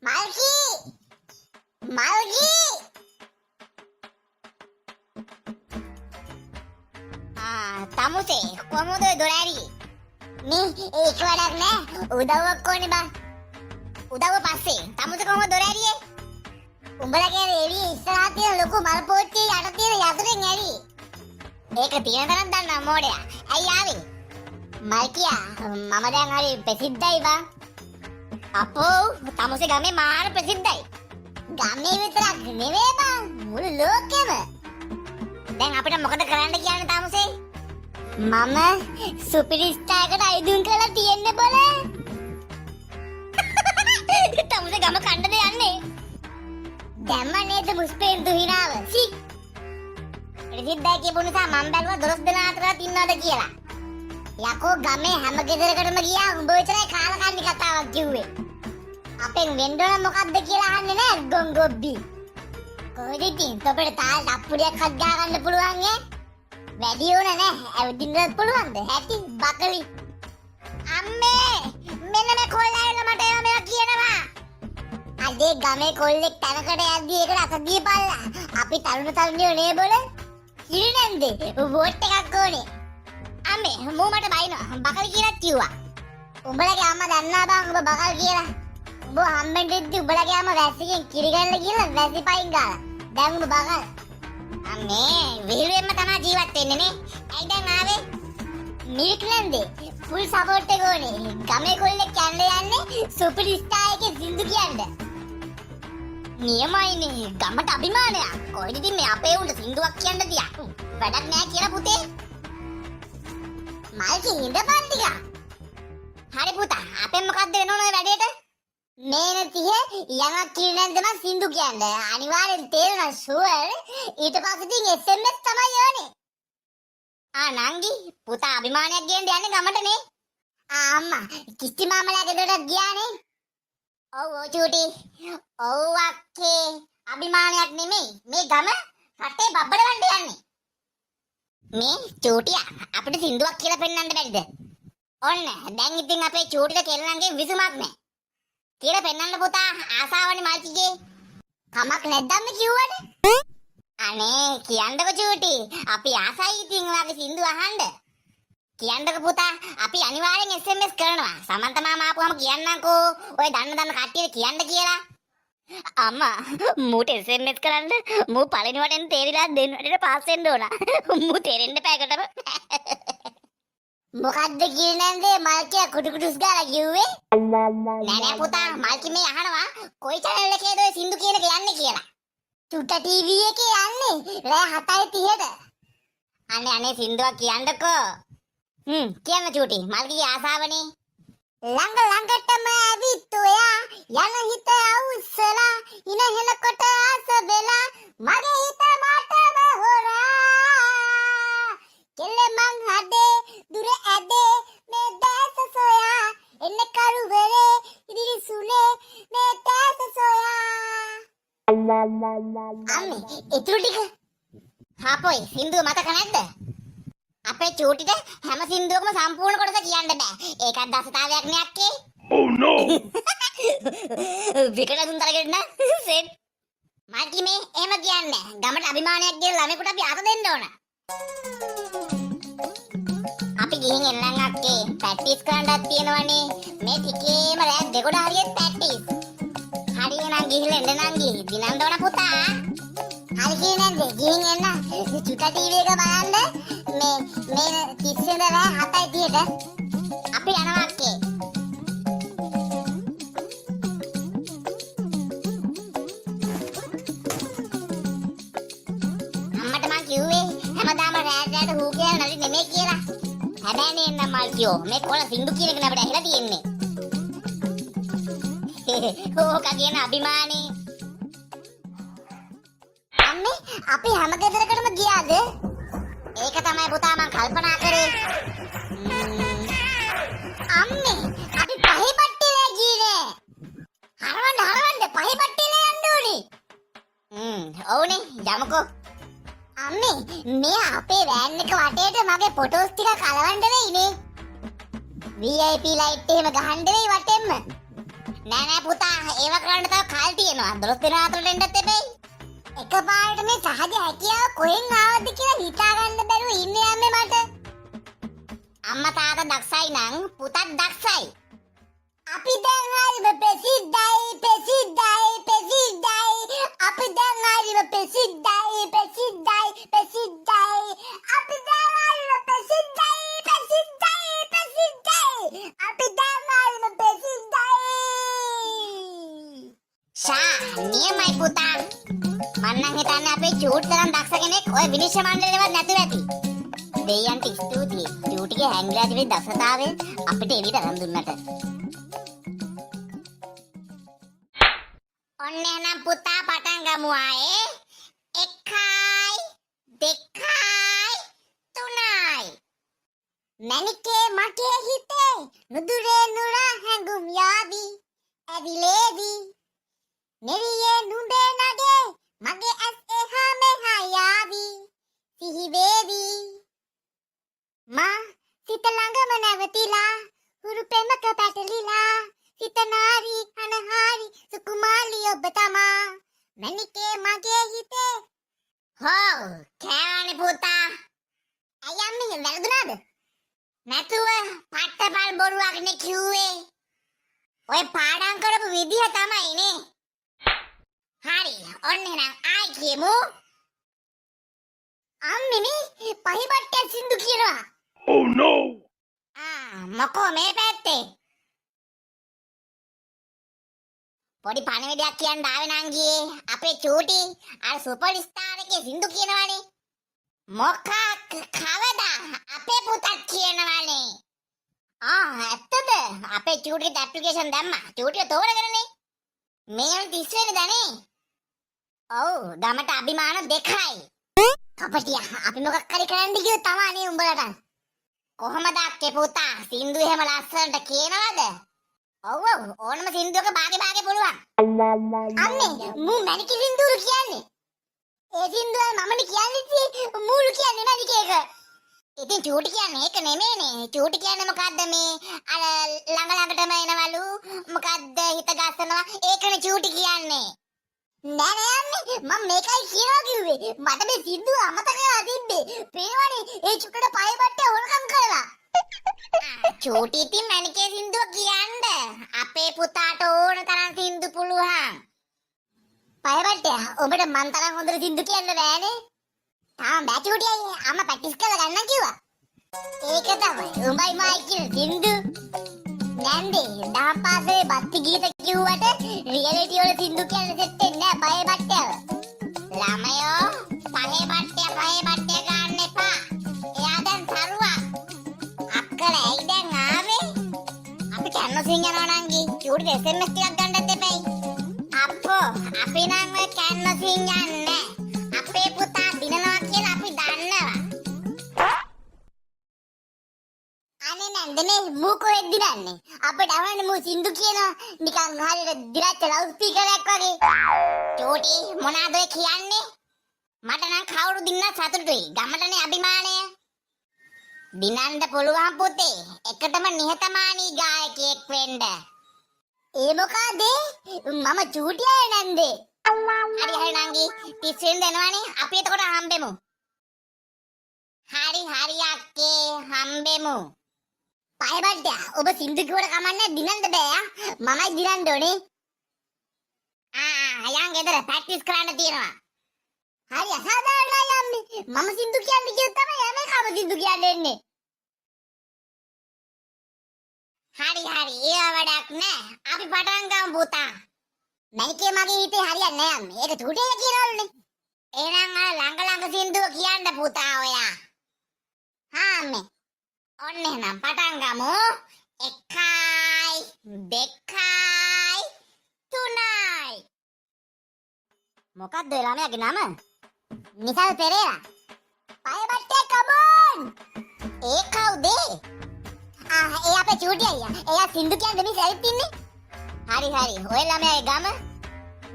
Malki! Malki! තමුසේ කොහොමද දොරෑරි? මේ ඒක වැඩක් නෑ. උදව්වක් ඕනේ බං. උදව්ව පස්සේ. තමුසේ කොහොමද දොරෑරියේ? උඹලගේ එළියේ ඉස්සරහා තියෙන ලොකු මල් පෝච්චිය යට තියෙන යතුරෙන් ඇරි. ඒක තියෙන තරම් දන්නා මෝඩයා. ඇයි ආවේ? මල්කියා මම දැන් හරි ප්‍රසිද්ධයි බං. අපෝ තමුසේ ගමේ මාර ප්‍රසිද්ධයි. ගමේ විතරක් නෙවෙයි බං මුළු ලෝකෙම. දැන් අපිට මොකද කරන්න කියන්නේ තමුසේ? මම සුපිරි ස්ටාර් එකට අයිදුම් කරලා තියෙන්නේ බල. තමුසේ ගම කණ්ඩද යන්නේ? දැම්ම නේද මුස්පේන්තු හිනාව. සි. ප්‍රසිද්ධයි කියපු නිසා මම බැලුවා 12 දෙනා අතරත් ඉන්නවද කියලා. යකෝ ගමේ හැම ගෙදරකටම ගියා උඹ විතරයි කාලා කන්නේ කතාවක් කිව්වේ. අපෙන් වෙන්න ඕන මොකද්ද කියලා අහන්නේ නෑ ගොංගොබ්බි. කොහෙද ඉතින් තොපට තාල් අප්පුඩියක් හත් ගා ගන්න පුළුවන් ඈ? වැඩි ඕන නෑ ඇවිදින්නත් පුළුවන්ද? හැටි බකලි. අම්මේ මෙන්න මේ කොල්ලයිලා මට ඒවා මේවා කියනවා. අදේ ගමේ කොල්ලෙක් තනකට යද්දි ඒකට අසදිය පල්ලා. අපි තරුණ තරුණියෝ නේ බොල. කිරි නැන්දේ වෝට් එකක් ඕනේ. අම්මේ මෝ මට බයිනවා බකලි කියලා කිව්වා. උඹලගේ අම්මා දන්නා බං ඔබ බකල් කියලා. උඹ හම්බෙන් දෙද්දි උඹලගේ අම්මා වැස්සිගෙන් කිරි ගන්න කියලා වැසි පයින් ගාලා. දැන් උඹ බකල්. අම්මේ විහිළුවෙන්ම තමයි ජීවත් වෙන්නේ නේ. ඇයි දැන් ආවේ? මිල්ක් නැන්දේ ෆුල් සපෝට් එක ඕනේ. ගමේ කොල්ලෙක් යන්නේ සුපර් ස්ටාර් එකේ සින්දු කියන්නේ. නියමයිනේ ගමට අභිමානයක්. කොහෙද ඉතින් මේ අපේ උන්ට සින්දුවක් කියන්න දියා. වැඩක් නෑ කියලා පුතේ. මල්කි ඉඳපන් ටික. හරි පුතා අපෙන් මොකද්ද වෙන්න ඕන ඔය වැඩේට? මේන 30 යමක් කිරිනන්ද මම සින්දු කියන්නේ. අනිවාර්යෙන් තේරෙනවා ෂුවර්. ඊට පස්සේ ඉතින් SMS තමයි යන්නේ. නංගි පුතා අභිමානයක් ගේන්න යන්නේ ගමට නේ. අම්මා කිස්ටි මාමලා ගෙදරට ගියානේ. ඔව් චූටි. ඔව් අක්කේ අභිමානයක් නෙමෙයි. මේ ගම රටේ බබ්බඩවන්න යන්නේ. මේ චූටියා අපිට සින්දුවක් කියලා පෙන්වන්න බැරිද? ඔන්න දැන් ඉතින් අපේ චූටිට කෙල්ලන්ගේ විසුමක් නැහැ. කියලා පෙන්වන්න පුතා ආසාවනේ මල්කිගේ. කමක් නැද්දම්ම කිව්වට? අනේ කියන්නකො චූටි. අපි ආසයි ඉතින් ඔයාගේ සින්දු අහන්න. කියන්නකො පුතා අපි අනිවාර්යෙන් SMS කරනවා. සමන්ත මාමා ආපුවම කියන්නම්කෝ. ඔය දන්න කට්ටියට කියන්න කියලා. අම්මා මූට SMS කරන්න මූ පළවෙනි වටෙන් තේරිලා දෙන්න වැඩට පාස් වෙන්න ඕන. මූ තේරෙන්න පැයකටම. මොකද්ද කියන්නේ මල්කියා කුඩු කුඩුස් ගාලා කිව්වේ? නෑ පුතා මල්කි මේ අහනවා කොයි channel එකේද ඔය සින්දු කියන එක යන්නේ කියලා. චුට්ට TV එකේ යන්නේ රෑ 7:30ට. අනේ සින්දුවක් කියන්නකෝ. කියන්න චූටි මල්කිගේ ආසාවනේ. ළඟටම ඇවිත් ඔයා යන හිත අවුස්සලා ඉන හෙනකොට ආස වෙලා මගේ හිත මටම හොරා කෙල්ල මං හදේ දුර ඇදේ මේ දැස සොයා එන්න කරුවරේ ඉදිරි සුනේ මේ දැස සොයා. අම්මේ ඉතුරු ටික හාපොයි සින්දුව මතක නැද්ද? අපේ චූටිට හැම සින්දුවකම සම්පූර්ණ කොටස කියන්න බෑ. ඒකත් දසතාවයක් නේ අක්කේ. Oh no. විකල දුන්තරගෙන නා සෙට්. මාකි මේ එහෙම කියන්නේ. ගමට අභිමානයක් කියන ළමෙකුට අපි අත දෙන්න ඕන. අපි ගිහින් එන්නම් අක්කේ. ප්‍රැක්ටිස් කරන්නත් තියෙනවනේ. මේ ටිකේම රෑ දෙගොඩ හරියට ප්‍රැක්ටිස්. හරියනම් ගිහින් එන්න නංගි. දිනන්න ඕන පුතා. හරි කියන්නේ ගිහින් එන්න. චුට්ට ටීවී එක බලන්න. මේ 30 වෙනිදා රෑ 7:30ට අපි යනවා අක්කේ. අම්මට මං කිව්වේ හැමදාම රෑට හූ කියලා නලි නෙමෙයි කියලා. හැබැයි නේ නම මල්කියෝ මේ කොළ සින්දු කියන එක අපිට ඇහිලා තියෙන්නේ. ඕක කියන අභිමානේ. අම්මේ අපි හැම ගෙදරකටම ගියාද? ඒක තමයි පුතා මං කල්පනා කරේ. අම්මේ අපි පහේ පට්ටිලේ ගියේ. හරවන්න පහේ පට්ටිලේ යන්න ඕනේ. ඔව්නේ යමුකෝ. අම්මේ මේ අපේ වෑන් එක වටේට මගේ ෆොටෝස් ටික කලවන්න වෙයිනේ. VIP ලයිට් එහෙම ගහන්න වෙයි වටෙන්ම. නෑ පුතා ඒව කරන්න තව කල් තියෙනවා 12 දෙනා අතරට එන්නත් එපෙයි. එකපාරට මේ සහජ හැකියාව කොහෙන් ආවද කියලා හිතා ගන්න බැරුව ඉන්නේ යන්නේ මට. අම්මා තාත්තා දක්ෂයි නම් පුතත් දක්ෂයි. අපි දැන් හරිම ප්‍රසිද්ධයි අපි දැන් හරිම ප්‍රසිද්ධයි අපි දැන් හරිම ප්‍රසිද්ධයි අපි දැන් හරිම ප්‍රසිද්ධයි. ෂා නියමයි පුතා. මන්නම් හිතන්නේ අපේ චූට් තරම් දක්ෂ කෙනෙක් ඔය විනිශ්චය මණ්ඩලෙවත් නැතුව ඇති. දෙයයන්ට ස්තුතියි. චූටිගේ හැංගිලා තිබෙන දක්ෂතාවය අපිට එළියට අරන් දුන්නට. ඔන්න එහෙනම් පුතා පටන් ගමු ආයේ. 1යි 2යි 3යි. මණිකේ මගේ හිතේ නුදුරේ නුරා හැඟුම් යාවි. ඇවිලේවි. නෙරියේ නුඹේ නගේ මගේ ඇස් එහා මෙහා යාවි. සිහි වේවි. මා සිත ළඟම නැවතිලා හුරු පෙමක පැටලිලා සිත නාරි අනහාරි සුකුමාලි ඔබ තමා මණිකේ මගේ හිතේ. හෝ කෑවනේ පුතා. අයම්මි වැරදුනාද? නැතුව පට්ටපල් බොරුවක් නේ කිව්වේ. ඔය පාඩම් කරපු විදිහ තමයි නේ. හරි ඔන්න එහෙනම් ආයි කියමු. අම්මිනි පහිබට්ට සින්දු කියනවා. Oh no! මොකෝ මේ පැත්තේ? පොඩි පණිවිඩයක් කියන්න ආවේ නංගියේ. අපේ චූටි අර සුපර් ස්ටාර් එකේ සින්දු කියනවානේ. මොකක් කවදා අපේ පුතත් කියනවානේ. ඇත්තද? අපේ චූටිට ඇප්ලිකේෂන් දැම්මා. චූටිය තෝරගෙනනේ. මේ 30 වෙනිදානේ. ඔව් ගමට අභිමාන 2යි. කපටියා අපි මොකක් හරි කරන්න ගියොත් තමයි උඹලට. කොහමද අක්කේ පුතා සින්දු එහෙම ලස්සනට කියනවද? ඔව් ඕනම සින්දුවක භාගේ පුළුවන්. අම්මේ මූ මැනිකි සින්දුරු කියන්නේ. ඒ සින්දුව මමනේ කියන්නේ මූලු කියන්නේ මැනික එක. ඉතින් චූටි කියන්නේ ඒක නෙමෙයිනේ. චූටි කියන්නේ මොකද්ද මේ අර ළඟටම එනවලු මොකද්ද හිත ගස්සනවා ඒකනේ චූටි කියන්නේ. නෑ අම්මේ මම මේකයි කියනවා කිව්වේ. මට මේ සින්දුව අමතක කරලා තිබ්බේ. පේනවනේ ඒ චුට්ටට පය බට්ටේ හොරකම් කරලා. චූටි ඉතින් මැනිකේ සින්දුව කියන්න. අපේ පුතාට ඕන තරම් සින්දු පුළුවන්. පය බට්ටේ ඔබට මන් තරම් හොඳට සින්දු කියන්න බෑනේ. තාම බෑ චූටි අයියේ. අම්මා ප්‍රැක්ටිස් කරලා ගන්න කිව්වා. ඒක තමයි උඹයි මායි කියන සින්දු. නැන්දේ දහම් පාසලේ බත්ති ගීත කිව්වට රියැලිටි වල සින්දු කියන්න සෙට් වෙන්නේ නෑ පය බට්ටයව. ළමයෝ පහේ බට්ටය ගන්න එපා. එයා දැන් තරුවා. අක්කල ඇයි දැන් ආවේ? අපි කැන්වසින් යනවා නංගි. චූටි SMS ටිකක් ගන්නත් එපයි. අප්පෝ අපි නම් ඔය කැන්වසින් යන්නේ. අපේ පුතා දිනනවා කියලා අපි දන්නවා. අනේ නැන්දනේ මූ කොහෙද දිනන්නේ? අපිට අවන්නේ මූ සින්දු කියනවා නිකන් හරියට දිරච්ච ලවුඩ් ස්පීකර් එකක් වගේ. චූටි මොනවාද ඔය කියන්නේ? මට නම් කවුරු දින්නත් සතුටුයි. ගමටනේ අභිමානය. දිනන්න පුළුවන් පුතේ. එකටම නිහතමානී ගායකයෙක් වෙන්න. ඒ මොකද? මම චූටි අය නැන්දේ. හරි නංගි 30 වෙනි දෙනවනේ අපි එතකොට හම්බෙමු. හරි අක්කේ හම්බෙමු. පය බට්ටයා ඔබ සින්දු කිව්වට කමන්නේ දිනන්න බෑ. මමයි දිනන්න ඕනේ. යන් ගෙදර ප්‍රැක්ටිස් කරන්න තියෙනවා. හරි අසාධාරණයි අම්මේ. මම සින්දු කියන්නේ කිව්වොත් තමයි යන්නේ කම සින්දු කියන්නේ එන්නේ. හරි ඒව වැඩක් නෑ. අපි පටන් ගමු පුතා. මැනිකේ මගේ හිතේ හරියන්නේ නෑ අම්මේ. ඒක චූටිය කියනවලුනේ. එහෙනම් අර ළඟ සින්දුව කියන්න පුතා ඔයා. අම්මේ. ඔන්න එහෙනම් පටන් ගමු. 1යි 2යි 3යි. මොකක්ද ළමයාගේ නම? නිසල් පෙරේරා. පය බට්ටේ කමෝන්. ඒ කවුද? ඒ අපේ චූටි අයියා. එයා සින්දු කියන්න මිස් ඇවිත් ඉන්නේ. හරි ඔය ළමයාගේ ගම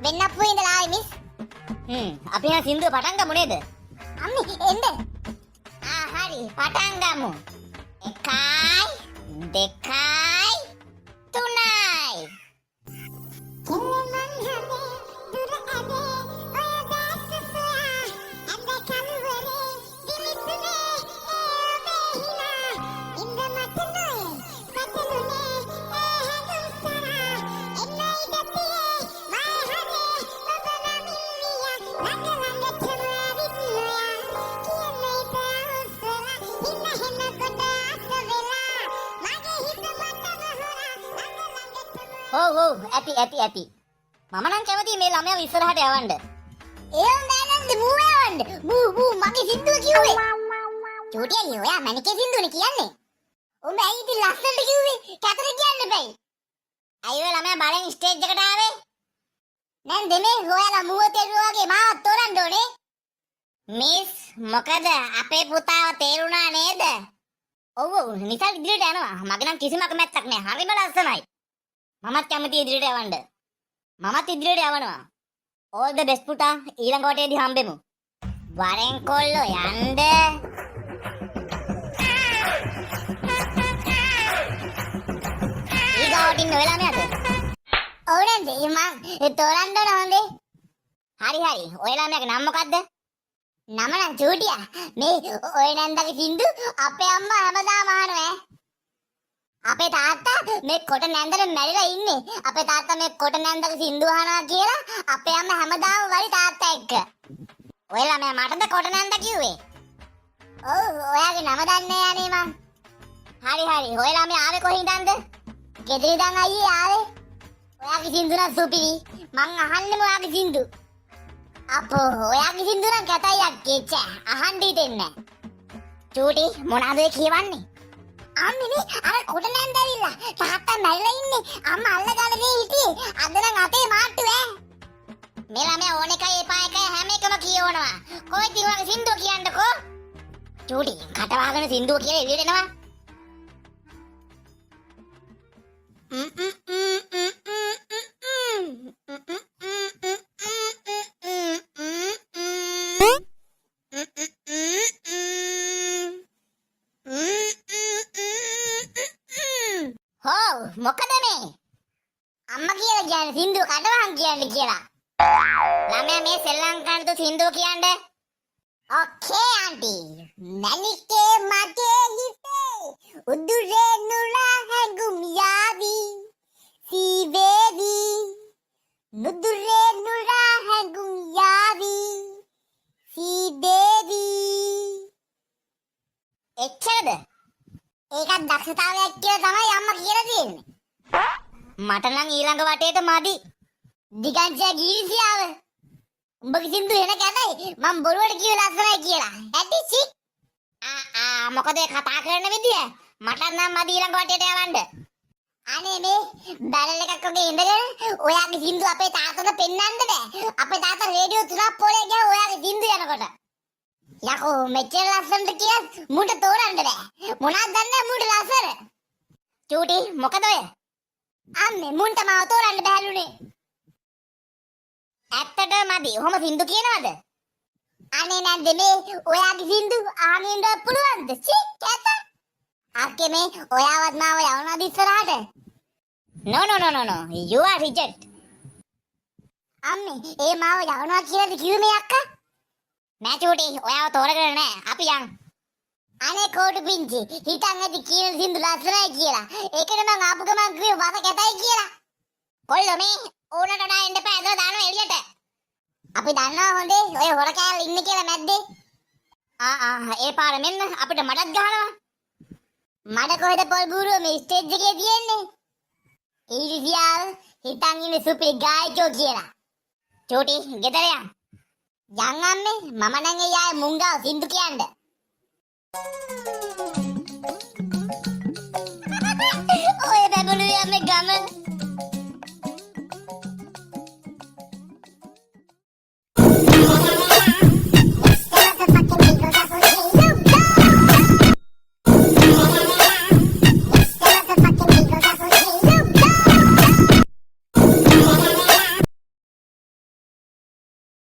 වෙන්නප්පුවේ ඉඳලා ආයි මිස්. අපි නම් සින්දුව පටන් ගමු නේද? අම්මේ එන්න. හරි පටන් ගමු. 1යි 2යි 3යි. ඔව් ඇති. මම නම් කැමති මේ ළමයා ඉස්සරහට යවන්න. එහෙම බෑ නේද මූ යවන්න. මූ මගේ සින්දුව කිව්වේ. චූටියා ඔයා මණිකේ සින්දුවනේ කියන්නේ. උඹ ඇයි ඉතින් ලස්සනට කිව්වේ? කතර කියන්න බෑ. අයියෝ ළමයා බලෙන් ස්ටේජ් එකට ආවේ. නැන්ද මේ හොයලා මූව තේරුවා වගේ මාවත් තෝරන්න ඕනේ. මිස් මොකද අපේ පුතාව තේරුණා නේද? ඔව් නිසල් ඉදිරියට යනවා. මගේ නම් කිසිම අකමැත්තක් නෑ. හරිම ලස්සනයි. මමත් කැමති ඉදිරියට යවන්න. මමත් ඉදිරියට යවනවා. all the best පුතා. ඊළඟ වටේදී හම්බෙමු. වරෙන් කොල්ලෝ යන්න. ඊගාවට ඉන්න වෙලා නේද? ඔව් නේද? මම තෝරන්න ඕන හොඳේ. හරි. ඔය ළමයාගේ නම මොකද්ද? නම නම් චූටියා. මේ ඔය නන්දගේ සින්දු අපේ අම්මා හැමදාම අහනවා. අපේ තාත්තා මේ කොට නැන්දට මැරිලා ඉන්නේ. අපේ තාත්තා මේ කොට නැන්දගේ සින්දු අහනවා කියලා අපේ අම්මා හැමදාම වරි තාත්තා එක්ක. ඔය ළමයා මටද කොට නැන්ද කිව්වේ? ඔව් ඔයාගේ නම දන්නේ යන්නේ මං. හරි. ඔය ළමයා ආවේ කොහින්දන්ද? ගෙදර ඉඳන් අයියේ ආවේ. ඔයාගේ සින්දු නම් සුපිරි. මං අහන්නෙම ඔයාගේ සින්දු. අපෝ ඔයාගේ සින්දු නම් කතයි අක්කේ චෑ. අහන්න හිතෙන්නේ නැහැ. චූටි මොනවද කියවන්නේ? අම්මිනේ අර කොට නැන්ද ඇවිල්ලා. තාත්තා මැරිලා ඉන්නේ. අම්මා අල්ලගාලා මේ හිටියේ. අද නම් අතේ මාට්ටු ඈ. මේ ළමයා ඕන එකයි එපා එකයි හැම එකම කියවනවා. කොයි තිරුවගේ සින්දුව කියන්නකෝ. චූටි කට වහගෙන සින්දුව කියලා එළියට එනවා. මොකද මේ අම්මා කියලා කියන්නේ සින්දුව කටවහන් කියන්නේ කියලා. ළමයා මේ සෙල්ලම් කරන සින්දුව කියන්නේ. ඕකේ ආන්ටි. මණිකේ මගේ හිතේ උදුරේ නුලා හැඟුම් යාවි. සීවේවි නුදුරේ නුලා හැඟුම් යාවි. සීවේවි. එච්චරද? ඒකත් දක්ෂතාවයක් කියලා තමයි අම්මා කියලා තියෙන්නේ. මට නම් ඊළඟ වටේට මදි. දිගංජා ගීසියාව. උඹගේ සින්දු එන කැතයි. මම බොරුවට කිව්ව ලස්සනයි කියලා. ඇටිචි. මොකද කතා කරන විදිය? මට නම් මදි ඊළඟ වටේට යවන්න. අනේ මේ බැරල් එකක් වගේ ඉඳගෙන ඔයාගේ සින්දු අපේ තාත්තට පෙන්වන්න බෑ. අපේ තාත්තා රේඩියෝ තුනක් පොලේ ගියා ඔයාගේ සින්දු යනකොට. යකෝ මෙච්චර ලස්සනට කියත් මුට තෝරන්න බෑ. මොනවද දන්නේ මුට ලස්සන? චූටි මොකද ඔය? අම්මේ මුන්ට මාව තෝරන්න බැහැලුනේ. ඇත්තටම මදි. ඔහොම සින්දු කියනවද? අනේ නැන්ද මේ ඔයාගේ සින්දු අහගෙන ඉන්න පුළුවන්ද? චී කැත. අක්කේ මේ ඔයාවත් මාව යවනවාද ඉස්සරහට? No. You are reject. අම්මේ ඒ මාව යවනවා කියලාද කිව්වේ මේ අක්කා? නෑ චූටි ඔයාව තෝරගෙන නෑ. අපි යන්. අනේ කෝටු පිංචි හිතන් ඇති කියන සින්දු ලස්සනයි කියලා. ඒකනේ මං ආපු ගමන් කිව්වේ වාස කැතයි කියලා. කොල්ලෝ මේ ඕනට නා එන්න එපා. ඇදලා දානවා එළියට. අපි දන්නවා හොඳේ ඔය හොර කෑල්ල ඉන්නේ කියලා මැද්දේ. ඒ පාර මෙන්න අපිට මඩක් ගහනවා. මඩ කොහෙද පොල් බූරුව මේ ස්ටේජ් එකේ තියෙන්නේ. ඊරිසියාව හිතන් ඉන්නේ සුපිරි ගායකයෝ කියලා. චූටි ගෙදර යන්. යන් අම්මේ මම නම් ඒ ආයේ මුංගාව සින්දු කියන්න. ඔය බබළුවේ මේ ගම